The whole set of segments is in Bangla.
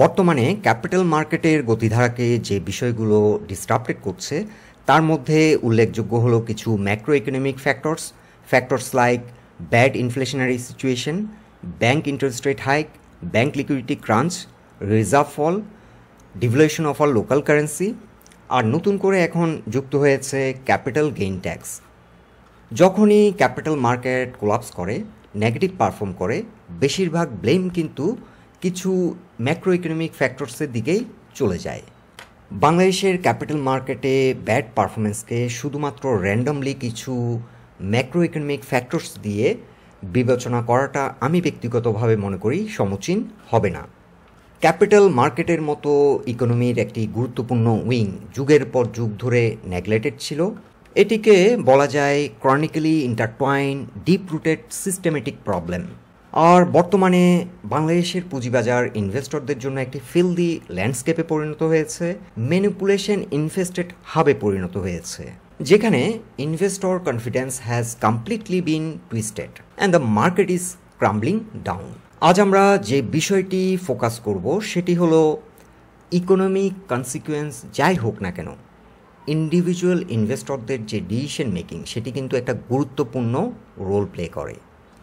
বর্তমানে ক্যাপিটাল মার্কেটের গতিধারাকে যে বিষয়গুলো ডিসরাপ্টেড করছে তার মধ্যে উল্লেখযোগ্য হলো কিছু macro economic factors like bad inflationary situation, bank interest rate hike, bank liquidity crunch, reserve fall, devaluation of আর লোকাল কারেন্সি, আর নতুন করে এখন যুক্ত হয়েছে ক্যাপিটাল গেইন ট্যাক্স। যখনই ক্যাপিটাল মার্কেট কোলাপস করে, নেগেটিভ পারফর্ম করে, বেশিরভাগ ব্লেম কিন্তু কিছু ম্যাক্রো ইকোনমিক ফ্যাক্টরসের দিকেই চলে যায়। বাংলাদেশের ক্যাপিটাল মার্কেটে ব্যাড পারফরমেন্সকে শুধুমাত্র র্যান্ডমলি কিছু ম্যাক্রো ইকোনমিক ফ্যাক্টরস দিয়ে বিবেচনা করাটা আমি ব্যক্তিগতভাবে মনে করি সমীচীন হবে না। ক্যাপিটাল মার্কেটের মতো ইকোনমির একটি গুরুত্বপূর্ণ উইং যুগের পর যুগ ধরে নেগলেক্টেড ছিল। এটিকে বলা যায় chronically intertwine deep rooted systematic problem. আর বর্তমানে বাংলাদেশের পুঁজিবাজার ইনভেস্টরদের জন্য একটি ফিল্দি ল্যান্ডস্কেপে পরিণত হয়েছে, ম্যানিপুলেশন ইনফেস্টেড হাবে পরিণত হয়েছে, যেখানে investor confidence has completely been twisted and the market is crumbling down. আজ আমরা যে বিষয়টি ফোকাস করব সেটি হলো ইকোনমিক কনসিকুয়েন্স যাই হোক না কেন, ইন্ডিভিজুয়াল ইনভেস্টরদের যে ডিসিশন মেকিং সেটি কিন্তু একটা গুরুত্বপূর্ণ রোল প্লে করে।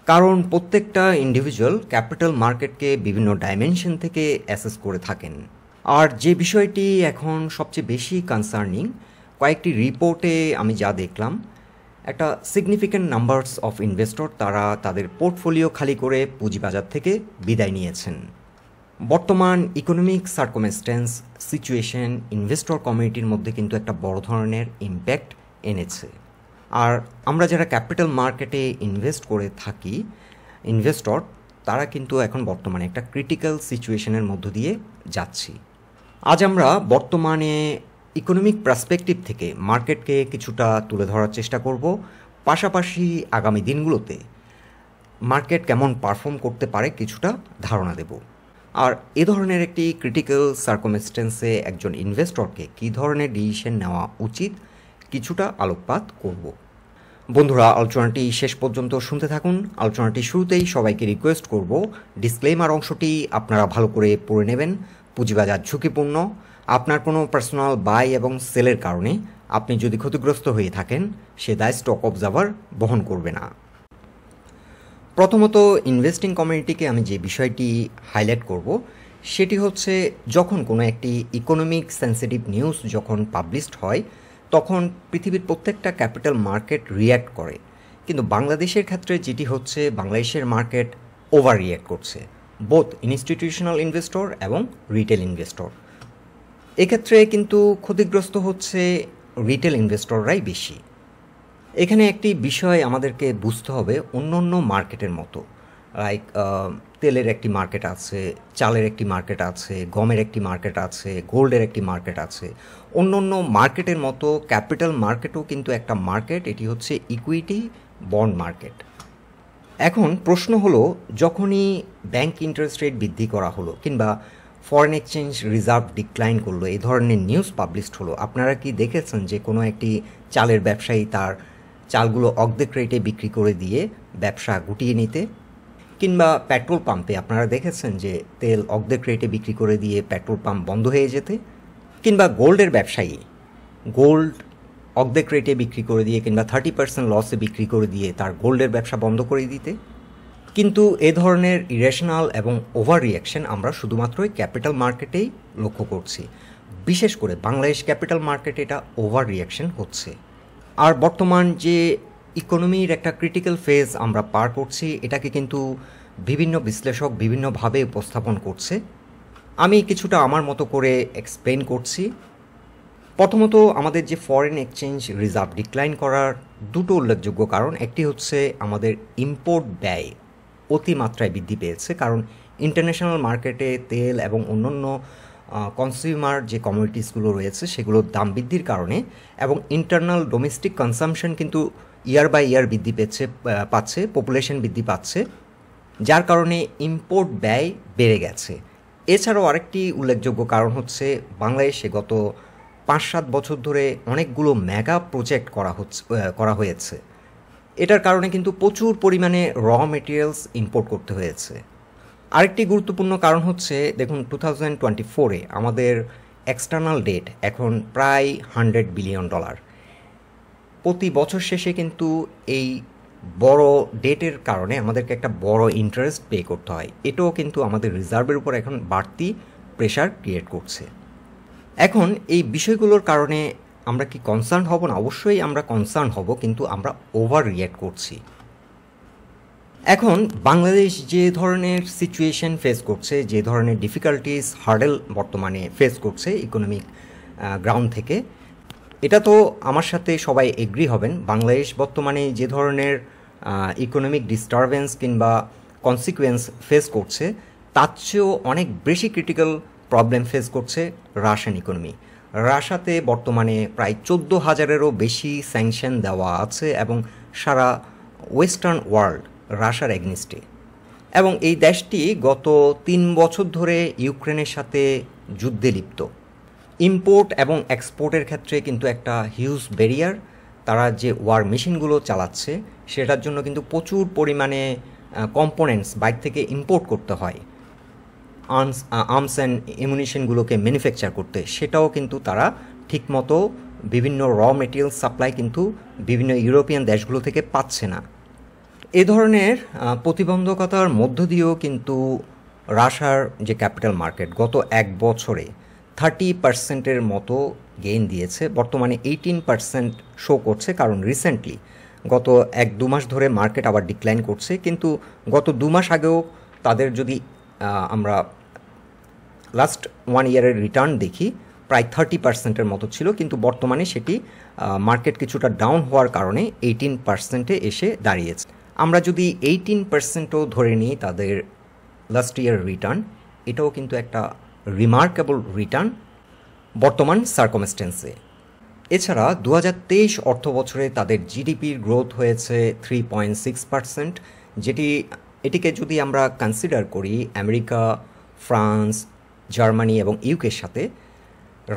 কারণ প্রত্যেকটা ইন্ডিভিজুয়াল ক্যাপিটাল মার্কেটকে বিভিন্ন ডাইমেনশন থেকে অ্যাসেস করে থাকেন। আর যে বিষয়টি এখন সবচেয়ে বেশি কনসার্নিং, কয়েকটি রিপোর্টে আমি যা দেখলাম, একটা সিগনিফিক্যান্ট নাম্বারস অফ ইনভেস্টর তারা তাদের পোর্টফোলিও খালি করে পুঁজিবাজার থেকে বিদায় নিয়েছেন। বর্তমান ইকোনমিক সার্কমস্ট্যান্স সিচুয়েশন ইনভেস্টর কমিউনিটির মধ্যে কিন্তু একটা বড় ধরনের ইম্প্যাক্ট এনেছে। আর আমরা যারা ক্যাপিটাল মার্কেটে ইনভেস্ট করে থাকি ইনভেস্টর, তারা কিন্তু এখন বর্তমানে একটা ক্রিটিক্যাল সিচুয়েশনের মধ্য দিয়ে যাচ্ছি। আজ আমরা বর্তমানে ইকোনমিক পার্সপেক্টিভ থেকে মার্কেটকে কিছুটা তুলে ধরার চেষ্টা করব, পাশাপাশি আগামী দিনগুলোতে মার্কেট কেমন পারফর্ম করতে পারে কিছুটা ধারণা দেব। আর এ ধরনের একটি ক্রিটিক্যাল সার্কমস্ট্যান্সে একজন ইনভেস্টরকে কী ধরনের ডিসিশন নেওয়া উচিত কিছুটা আলোকপাত করব। বন্ধুরা, আলোচনাটি শেষ পর্যন্ত শুনতে থাকুন। আলোচনাটি শুরুতেই সবাইকে রিকোয়েস্ট করব ডিসক্লেমার অংশটি আপনারা ভালো করে পড়ে নেবেন। পুঁজিবাজার ঝুঁকিপূর্ণ, আপনার কোনো পার্সোনাল বাই এবং সেলের কারণে আপনি যদি ক্ষতিগ্রস্ত হয়ে থাকেন সে দায় স্টক অবজার্ভার বহন করবে না। প্রথমত ইনভেস্টিং কমিউনিটিকে আমি যে বিষয়টি হাইলাইট করব সেটি হচ্ছে, যখন কোনো একটি ইকোনমিক সেন্সিটিভ নিউজ যখন পাবলিশড হয় তখন পৃথিবীর প্রত্যেকটা ক্যাপিটাল মার্কেট রিয়্যাক্ট করে, কিন্তু বাংলাদেশের ক্ষেত্রে যেটি হচ্ছে, বাংলাদেশের মার্কেট ওভার রিয়্যাক্ট করছে, বোথ ইনস্টিটিউশনাল ইনভেস্টর এবং রিটেল ইনভেস্টর। এক্ষেত্রে কিন্তু ক্ষতিগ্রস্ত হচ্ছে রিটেল ইনভেস্টররাই বেশি। এখানে একটি বিষয় আমাদেরকে বুঝতে হবে, অন্য অন্য মার্কেটের মতো লাইক তেলের একটি মার্কেট আছে, চালের একটি মার্কেট আছে, গমের একটি মার্কেট আছে, গোল্ডের একটি মার্কেট আছে, অন্য অন্য মার্কেটের মতো ক্যাপিটাল মার্কেটও কিন্তু একটা মার্কেট, এটি হচ্ছে ইকুইটি বন্ড মার্কেট। এখন প্রশ্ন হলো, যখনই ব্যাংক ইন্টারেস্ট রেট বৃদ্ধি করা হলো কিংবা ফরেন এক্সচেঞ্জ রিজার্ভ ডিক্লাইন করলো, এই ধরনের নিউজ পাবলিশড হলো, আপনারা কি দেখেছেন যে কোনো একটি চালের ব্যবসায়ী তার চালগুলো অর্ধেক রেটে বিক্রি করে দিয়ে ব্যবসা গুটিয়ে নিতে? কিংবা পেট্রোল পাম্পে আপনারা দেখেছেন যে তেল অর্ধেক রেটে বিক্রি করে দিয়ে পেট্রোল পাম্প বন্ধ হয়ে যেতে? কিংবা গোল্ডের ব্যবসায়ী গোল্ড অর্ধেক রেটে বিক্রি করে দিয়ে কিংবা 30% লসে বিক্রি করে দিয়ে তার গোল্ডের ব্যবসা বন্ধ করে দিতে? কিন্তু এ ধরনের ইরেশনাল এবং ওভার রিয়াকশন আমরা শুধুমাত্রই ক্যাপিটাল মার্কেটেই লক্ষ্য করছি। বিশেষ করে বাংলাদেশ ক্যাপিটাল মার্কেটে এটা ওভার রিয়াকশন হচ্ছে। আর বর্তমান যে ইকোনমির একটা ক্রিটিক্যাল ফেজ আমরা পার করছি, এটাকে কিন্তু বিভিন্ন বিশ্লেষক বিভিন্নভাবে উপস্থাপন করছে। আমি কিছুটা আমার মতো করে এক্সপ্লেন করছি। প্রথমত, আমাদের যে ফরেন এক্সচেঞ্জ রিজার্ভ ডিক্লাইন করার দুটো উল্লেখযোগ্য কারণ, একটি হচ্ছে আমাদের ইম্পোর্ট ব্যয় অতিমাত্রায় বৃদ্ধি পেয়েছে, কারণ ইন্টারন্যাশনাল মার্কেটে তেল এবং অন্যান্য কনজিউমার যে কমোডিটিসগুলো রয়েছে সেগুলোর দাম বৃদ্ধির কারণে, এবং ইন্টারনাল ডোমেস্টিক কনজাম্পশন কিন্তু ইয়ার বাই ইয়ার বৃদ্ধি পাচ্ছে, পপুলেশন বৃদ্ধি পাচ্ছে, যার কারণে ইম্পোর্ট ব্যয় বেড়ে গেছে। এছাড়াও আরেকটি উল্লেখযোগ্য কারণ হচ্ছে, বাংলাদেশে গত 5-7 বছর ধরে অনেকগুলো মেগা প্রজেক্ট করা হয়েছে। এটার কারণে কিন্তু প্রচুর পরিমাণে র মেটেরিয়ালস ইম্পোর্ট করতে হয়েছে। আরেকটি গুরুত্বপূর্ণ কারণ হচ্ছে দেখুন 2024-এ আমাদের এক্সটার্নাল ডেট এখন প্রায় $100 বিলিয়ন। প্রতি বছর শেষে কিন্তু এই বড় ডেটের কারণে আমাদেরকে একটা বড় ইন্টারেস্ট পে করতে হয়। এটাও কিন্তু আমাদের রিজার্ভের উপর এখন বাড়তি প্রেশার ক্রিয়েট করছে। এখন এই বিষয়গুলোর কারণে আমরা কি কনসার্ন হব না? অবশ্যই আমরা কনসার্ন হব, কিন্তু আমরা ওভার রিয়্যাক্ট করছি। এখন বাংলাদেশ যে ধরনের সিচুয়েশন ফেস করছে, যে ধরনের ডিফিকাল্টিস হার্ডেল বর্তমানে ফেস করছে ইকোনমিক গ্রাউন্ড থেকে, এটা তো আমার সাথে সবাই এগ্রি হবেন। বাংলাদেশ বর্তমানে যে ধরনের ইকোনমিক ডিস্টারবেন্স কিংবা কনসিকুয়েন্স ফেস করছে, তার চেয়েও অনেক বেশি ক্রিটিক্যাল প্রবলেম ফেস করছে রাশিয়ান ইকোনমি। রাশিয়াতে বর্তমানে প্রায় 14,000-এরও বেশি স্যাংশন দেওয়া আছে এবং সারা ওয়েস্টার্ন ওয়ার্ল্ড রাশিয়ার এগনিস্টে। এবং এই দেশটি গত 3 বছর ধরে ইউক্রেনের সাথে যুদ্ধে লিপ্ত। ইম্পোর্ট এবং এক্সপোর্টের ক্ষেত্রে কিন্তু একটা হিউজ ব্যারিয়ার। তারা যে ওয়ার মেশিনগুলো চালাচ্ছে সেটার জন্য কিন্তু প্রচুর পরিমাণে কম্পোনেন্টস বাইরে থেকে ইম্পোর্ট করতে হয় আর্মস অ্যান্ড এমুনিশনগুলোকে ম্যানুফ্যাকচার করতে। সেটাও কিন্তু তারা ঠিকমতো বিভিন্ন র মেটেরিয়াল সাপ্লাই কিন্তু বিভিন্ন ইউরোপিয়ান দেশগুলো থেকে পাচ্ছে না। এ ধরনের প্রতিবন্ধকতার মধ্য দিয়েও কিন্তু রাশিয়ার যে ক্যাপিটাল মার্কেট গত 1 বছরে 30%-এর মতো গেইন দিয়েছে। বর্তমানে 18% শো করছে, কারণ রিসেন্টলি গত 1-2 মাস ধরে মার্কেট আবার ডিক্লাইন করছে। কিন্তু গত 2 মাস আগেও তাদের যদি আমরা লাস্ট 1 ইয়ারের রিটার্ন দেখি, প্রায় 30%-এর মতো ছিল, কিন্তু বর্তমানে সেটি মার্কেট কিছুটা ডাউন হওয়ার কারণে 18%-এ এসে দাঁড়িয়েছে। আমরা যদি 18%ও ধরে নিই তাদের লাস্ট ইয়ার রিটার্ন, এটাও কিন্তু একটা রিমার্কেবল রিটার্ন বর্তমান সার্কমস্টেন্সে। এছাড়া 2023 অর্থ বছরে তাদের জিডিপির গ্রোথ হয়েছে 3.6%, এটিকে যদি আমরা কনসিডার করি আমেরিকা, ফ্রান্স, জার্মানি এবং ইউকের সাথে,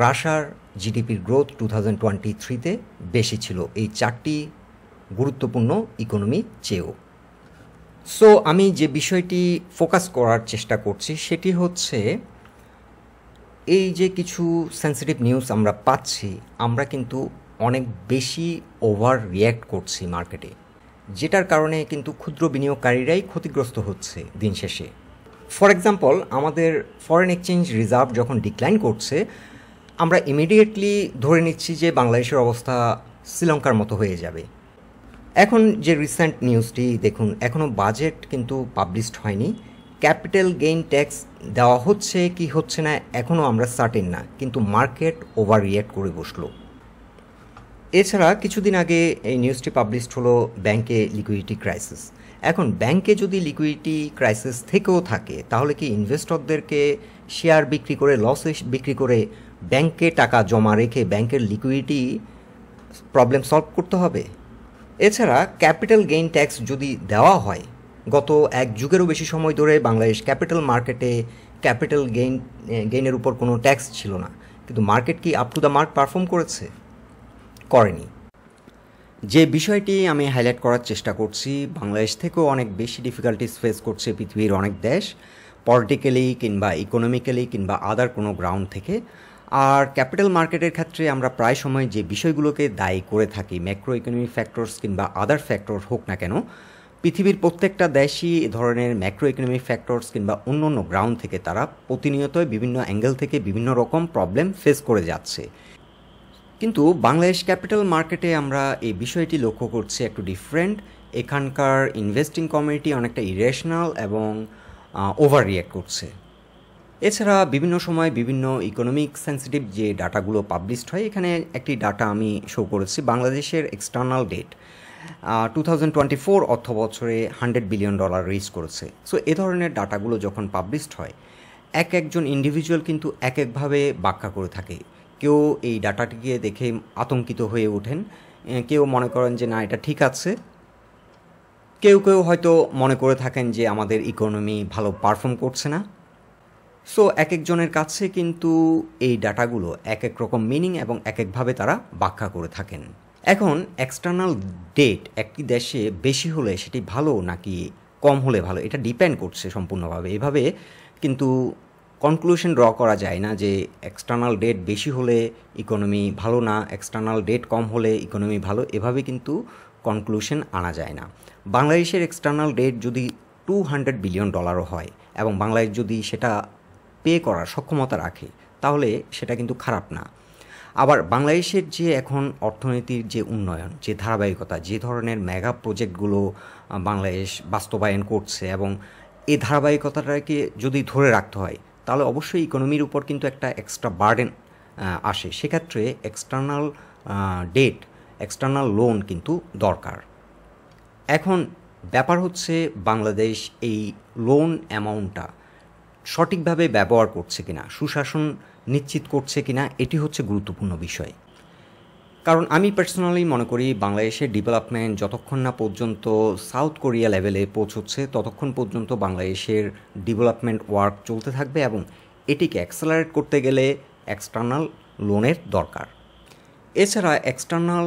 রাশিয়ার জিডিপির গ্রোথ 2023-তে বেশি ছিল এই 4টি গুরুত্বপূর্ণ ইকোনমি চেয়েও। সো আমি যে বিষয়টি ফোকাস করার চেষ্টা করছি সেটি হচ্ছে এই যে কিছু সেন্সিটিভ নিউজ আমরা পাচ্ছি, আমরা কিন্তু অনেক বেশি ওভার রিয়্যাক্ট করছি মার্কেটে, যেটার কারণে কিন্তু ক্ষুদ্র বিনিয়োগকারীরাই ক্ষতিগ্রস্ত হচ্ছে দিন শেষে। ফর এক্সাম্পল, আমাদের ফরেন এক্সচেঞ্জ রিজার্ভ যখন ডিক্লাইন করছে, আমরা ইমিডিয়েটলি ধরে নিচ্ছি যে বাংলাদেশের অবস্থা শ্রীলঙ্কার মতো হয়ে যাবে। এখন যে রিসেন্ট নিউজটি দেখুন, এখনও বাজেট কিন্তু পাবলিশড হয়নি। ক্যাপিটাল গেইন ট্যাক্স দেওয়া হচ্ছে কি হচ্ছে না এখনও আমরা সার্টেন না, কিন্তু মার্কেট ওভার রিয়্যাক্ট করে বসলো। এছাড়া কিছুদিন আগে এই নিউজটি পাবলিশড হলো ব্যাংকে লিকুইডিটি ক্রাইসিস। এখন ব্যাংকে যদি লিকুইডিটি ক্রাইসিস থেকেও থাকে, তাহলে কি ইনভেস্টরদেরকে শেয়ার বিক্রি করে লসে বিক্রি করে ব্যাংকে টাকা জমা রেখে ব্যাংকের লিকুইডিটি প্রবলেম সলভ করতে হবে? এছাড়া ক্যাপিটাল গেইন ট্যাক্স যদি দেওয়া হয়, গত 1 যুগেরও বেশি সময় ধরে বাংলাদেশ ক্যাপিটাল মার্কেটে ক্যাপিটাল গেইনের উপর কোনো ট্যাক্স ছিল না, কিন্তু মার্কেট কি up to the mark perform করেছে? করেনি। যে বিষয়টি আমি হাইলাইট করার চেষ্টা করছি, বাংলাদেশ থেকেও অনেক বেশি ডিফিকাল্টিস ফেস করছে পৃথিবীর অনেক দেশ, পলিটিক্যালি কিংবা ইকোনমিক্যালি কিংবা আদার কোনো গ্রাউন্ড থেকে। আর ক্যাপিটাল মার্কেটের ক্ষেত্রে আমরা প্রায় সময় যে বিষয়গুলোকে দায়ী করে থাকি, ম্যাক্রো ইকোনমিক ফ্যাক্টরস কিংবা আদার ফ্যাক্টর হোক না কেন, পৃথিবীর প্রত্যেকটা দেশই এ ধরনের ম্যাক্রো ইকোনমিক ফ্যাক্টরস কিংবা অন্য অন্য গ্রাউন্ড থেকে তারা প্রতিনিয়তই বিভিন্ন অ্যাঙ্গেল থেকে বিভিন্ন রকম প্রবলেম ফেস করে যাচ্ছে। কিন্তু বাংলাদেশ ক্যাপিটাল মার্কেটে আমরা এই বিষয়টি লক্ষ্য করছি একটু ডিফারেন্ট। এখানকার ইনভেস্টিং কমিউনিটি অনেকটা ইরেশনাল এবং ওভার রিয়্যাক্ট করছে। এছাড়া বিভিন্ন সময় বিভিন্ন ইকোনমিক সেন্সিটিভ যে ডাটাগুলো পাবলিশড হয়, এখানে একটি ডাটা আমি শো করেছি। বাংলাদেশের এক্সটার্নাল ডেট 2024 অর্থ বছরে $100 বিলিয়ন রিচ করেছে। সো এ ধরনের ডাটাগুলো যখন পাবলিশড হয়, একজন ইন্ডিভিজুয়াল কিন্তু একভাবে ব্যাখ্যা করে থাকে। কেউ এই ডাটাটিকে দেখে আতঙ্কিত হয়ে ওঠেন, কেউ মনে করেন যে না এটা ঠিক আছে, কেউ হয়তো মনে করে থাকেন যে আমাদের ইকোনমি ভালো পারফর্ম করছে না। সো একজনের কাছে কিন্তু এই ডাটাগুলো এক রকম মিনিং এবং একভাবে তারা ব্যাখ্যা করে থাকেন। এখন এক্সটার্নাল ডেট একটি দেশে বেশি হলে সেটি ভালো নাকি কম হলে ভালো, এটা ডিপেন্ড করছে সম্পূর্ণভাবে। এভাবে কিন্তু কনক্লুশন ড্র করা যায় না যে এক্সটার্নাল ডেট বেশি হলে ইকোনমি ভালো না, এক্সটার্নাল ডেট কম হলে ইকোনমি ভালো, এভাবে কিন্তু কনক্লুশন আনা যায় না। বাংলাদেশের এক্সটার্নাল ডেট যদি $200 বিলিয়ন হয় এবং বাংলাদেশ যদি সেটা পে করার সক্ষমতা রাখে, তাহলে সেটা কিন্তু খারাপ না। আবার বাংলাদেশের যে এখন অর্থনীতির যে উন্নয়ন, যে ধারাবাহিকতা, যে ধরনের মেগা প্রজেক্টগুলো বাংলাদেশ বাস্তবায়ন করছে, এবং এই ধারাবাহিকতাটাকে যদি ধরে রাখতে হয়, তাহলে অবশ্যই ইকোনমির উপর কিন্তু একটা এক্সট্রা বার্ডেন আসে। সেক্ষেত্রে এক্সটার্নাল ডেট, এক্সটার্নাল লোন কিন্তু দরকার। এখন ব্যাপার হচ্ছে বাংলাদেশ এই লোন অ্যামাউন্টটা সঠিকভাবে ব্যবহার করছে কিনা, সুশাসন নিশ্চিত করছে কিনা, এটি হচ্ছে গুরুত্বপূর্ণ বিষয়। কারণ আমি পার্সোনালি মনে করি বাংলাদেশের ডেভেলপমেন্ট যতক্ষণ না পর্যন্ত সাউথ কোরিয়া লেভেলে পৌঁছচ্ছে, ততক্ষণ পর্যন্ত বাংলাদেশের ডেভেলপমেন্ট ওয়ার্ক চলতে থাকবে, এবং এটিকে অ্যাক্সেলারেট করতে গেলে এক্সটার্নাল লোনের দরকার। এছাড়া এক্সটার্নাল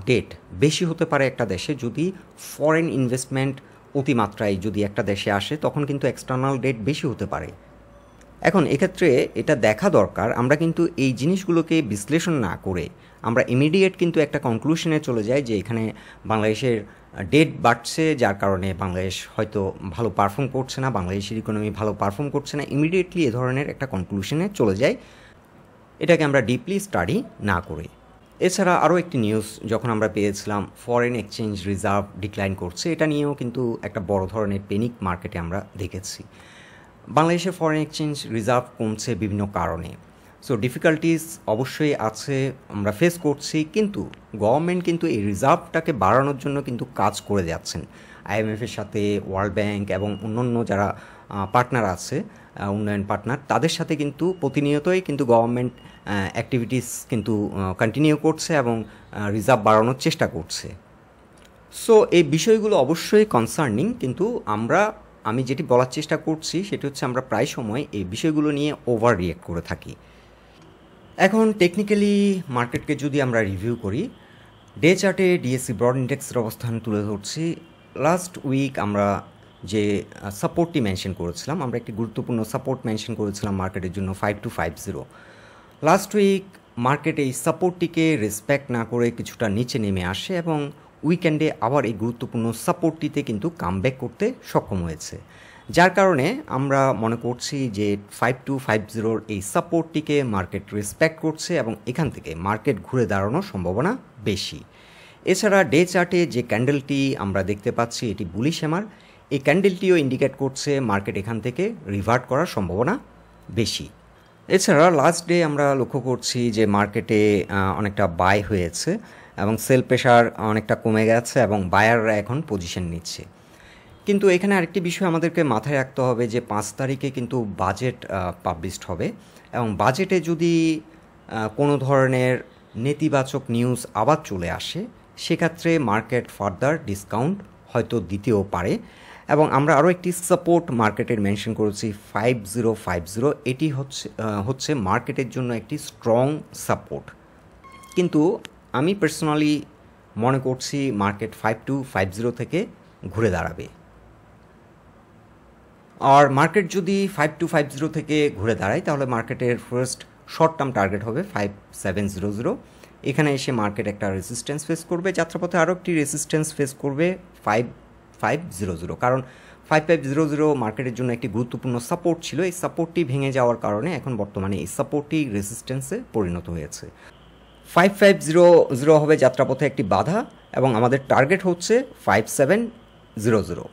ডেট বেশি হতে পারে একটা দেশে যদি ফরেন ইনভেস্টমেন্ট অতিমাত্রায় যদি একটা দেশে আসে, তখন কিন্তু এক্সটার্নাল ডেট বেশি হতে পারে। এখন এক্ষেত্রে এটা দেখা দরকার, আমরা কিন্তু এই জিনিসগুলোকে বিশ্লেষণ না করে আমরা ইমিডিয়েট কিন্তু একটা কনক্লুশনে চলে যাই যে এখানে বাংলাদেশের ডেট বাড়ছে, যার কারণে বাংলাদেশ হয়তো ভালো পারফর্ম করছে না, বাংলাদেশের ইকোনমি ভালো পারফর্ম করছে না, ইমিডিয়েটলি এ ধরনের একটা কনক্লুশনে চলে যায়, এটাকে আমরা ডিপলি স্টাডি না করে। এছাড়া আরও একটি নিউজ যখন আমরা পেয়েছিলাম ফরেন এক্সচেঞ্জ রিজার্ভ ডিক্লাইন করছে, এটা নিয়েও কিন্তু একটা বড় ধরনের পেনিক মার্কেটে আমরা দেখেছি। বাংলাদেশের ফরেন এক্সচেঞ্জ রিজার্ভ কমছে বিভিন্ন কারণে। সো ডিফিকাল্টিস অবশ্যই আছে, আমরা ফেস করছি, কিন্তু গভর্নমেন্ট কিন্তু এই রিজার্ভটাকে বাড়ানোর জন্য কিন্তু কাজ করে যাচ্ছেন। আইএমএফের সাথে, ওয়ার্ল্ড ব্যাংক এবং অন্যান্য যারা পার্টনার আছে, উন্নয়ন পার্টনার, তাদের সাথে কিন্তু প্রতিনিয়তই কিন্তু গভর্নমেন্ট অ্যাক্টিভিটিস কিন্তু কন্টিনিউ করছে এবং রিজার্ভ বাড়ানোর চেষ্টা করছে। সো এই বিষয়গুলো অবশ্যই কনসার্নিং, কিন্তু আমি যেটি বলার চেষ্টা করছি সেটি হচ্ছে আমরা প্রায় সময় এই বিষয়গুলো নিয়ে ওভার রিয়েক্ট করে থাকি। এখন টেকনিক্যালি মার্কেটকে যদি আমরা রিভিউ করি, ডে চার্টে ডিএসসি ব্রড ইন্ডেক্সের অবস্থান তুলে ধরছি। লাস্ট উইক আমরা যে সাপোর্টটি মেনশন করেছিলাম, আমরা একটি গুরুত্বপূর্ণ সাপোর্ট মেনশন করেছিলাম মার্কেটের জন্য 5250। লাস্ট উইক মার্কেট এই সাপোর্টটিকে রেসপেক্ট না করে কিছুটা নিচে নেমে আসে এবং উইকেন্ডে আবার এই গুরুত্বপূর্ণ সাপোর্টটিতে কিন্তু কামব্যাক করতে সক্ষম হয়েছে, যার কারণে আমরা মনে করছি যে 5250 এই সাপোর্টটিকে মার্কেট রেসপেক্ট করছে এবং এখান থেকে মার্কেট ঘুরে দাঁড়ানোর সম্ভাবনা বেশি। এছাড়া ডে চার্টে যে ক্যান্ডেলটি আমরা দেখতে পাচ্ছি এটি বুলিশ হ্যামার, এই ক্যান্ডেলটিও ইন্ডিকেট করছে মার্কেট এখান থেকে রিভার্ট করার সম্ভাবনা বেশি। এছাড়া লাস্ট ডে আমরা লক্ষ্য করছি যে মার্কেটে অনেকটা বাই হয়েছে এবং সেল প্রেশার অনেকটা কমে গেছে এবং বায়াররা এখন পজিশন নিচ্ছে। কিন্তু এখানে আরেকটি বিষয় আমাদেরকে মাথায় রাখতে হবে যে 5 তারিখে কিন্তু বাজেট পাবলিশড হবে, এবং বাজেটে যদি কোনো ধরনের নেতিবাচক নিউজ আবার চলে আসে, সেক্ষেত্রে মার্কেট ফার্দার ডিসকাউন্ট হয়তো দিতেও পারে। এবং আমরা আরও একটি সাপোর্ট মার্কেটের মেনশন করেছি 5050, এটি হচ্ছে মার্কেটের জন্য একটি স্ট্রং সাপোর্ট। কিন্তু আমি পার্সোনালি মনে করছি মার্কেট 5250 থেকে ঘুরে দাঁড়াবে। আর মার্কেট যদি 5250 থেকে ঘুরে দাঁড়ায়, তাহলে মার্কেটের ফার্স্ট শর্ট টার্ম টার্গেট হবে 5700। এখানে এসে মার্কেট একটা রেজিস্ট্যান্স ফেস করবে, যাত্রাপথে আরও একটি রেজিস্ট্যান্স ফেস করবে 5500, কারণ 5500 মার্কেটের জন্য একটি গুরুত্বপূর্ণ সাপোর্ট ছিল। এই সাপোর্টটি ভেঙে যাওয়ার কারণে এখন বর্তমানে এই সাপোর্টটি রেজিস্ট্যান্সে পরিণত হয়েছে। 5500 হবে যাত্রাপথে একটি বাধা এবং আমাদের টার্গেট হচ্ছে 5700।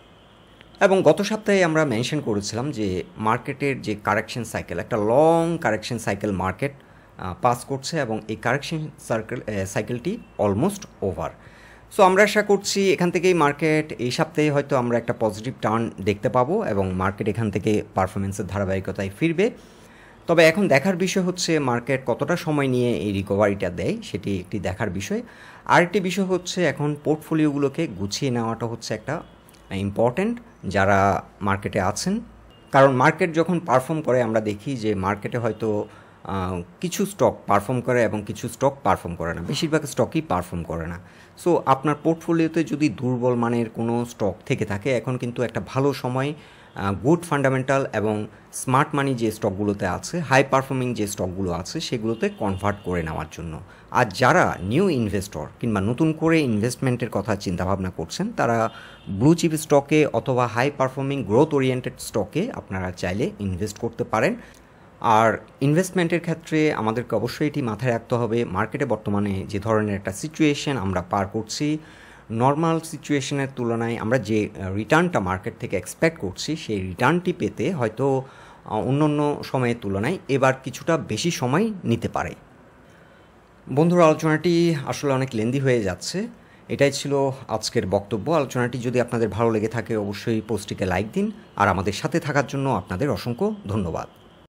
এবং গত সপ্তাহে আমরা মেনশন করেছিলাম যে মার্কেটের যে কারেকশন সাইকেল, একটা long correction cycle market pass করছে এবং এই কারেকশন সাইকেলটি অলমোস্ট ওভার। সো আমরা আশা করছি এখান থেকেই মার্কেট এই সপ্তাহে হয়তো আমরা একটা পজিটিভ টার্ন দেখতে পাবো এবং মার্কেট এখান থেকে পারফরমেন্সের ধারাবাহিকতায় ফিরবে। তবে এখন দেখার বিষয় হচ্ছে মার্কেট কতটা সময় নিয়ে এই রিকভারিটা দেয়, সেটি একটি দেখার বিষয়। আরেকটি বিষয় হচ্ছে এখন পোর্টফোলিওগুলোকে গুছিয়ে নেওয়াটা হচ্ছে একটা ইম্পর্ট্যান্ট যারা মার্কেটে আছেন, কারণ মার্কেট যখন পারফর্ম করে আমরা দেখি যে মার্কেটে হয়তো কিছু স্টক পারফর্ম করে এবং কিছু স্টক পারফর্ম করে না, বেশিরভাগ স্টকই পারফর্ম করে না। সো আপনার পোর্টফোলিওতে যদি দুর্বল মানের কোনো স্টক থেকে থাকে, এখন কিন্তু একটা ভালো সময় গুড ফান্ডামেন্টাল এবং স্মার্ট মানি যে স্টকগুলোতে আছে, হাই পারফর্মিং যে স্টকগুলো আছে, সেগুলোতে কনভার্ট করে নেওয়ার জন্য। আর যারা নিউ ইনভেস্টর কিংবা নতুন করে ইনভেস্টমেন্টের কথা চিন্তাভাবনা করছেন, তারা ব্লু চিপ স্টকে অথবা হাই পারফর্মিং গ্রোথ ওরিয়েন্টেড স্টকে আপনারা চাইলে ইনভেস্ট করতে পারেন। আর ইনভেস্টমেন্টের ক্ষেত্রে আমাদেরকে অবশ্যই এটি মাথায় রাখতে হবে, মার্কেটে বর্তমানে যে ধরনের একটা সিচুয়েশন আমরা পার করছি, নর্মাল সিচুয়েশনের তুলনায় আমরা যে রিটার্নটা মার্কেট থেকে এক্সপেক্ট করছি, সেই রিটার্নটি পেতে হয়তো অন্য অন্য সময়ের তুলনায় এবার কিছুটা বেশি সময় নিতে পারে। বন্ধুরা, আলোচনাটি আসলে অনেক লেন্দি হয়ে যাচ্ছে। এটাই ছিল আজকের বক্তব্য। আলোচনাটি যদি আপনাদের ভালো লেগে থাকে, অবশ্যই পোস্টটিকে লাইক দিন। আর আমাদের সাথে থাকার জন্য আপনাদের অসংখ্য ধন্যবাদ।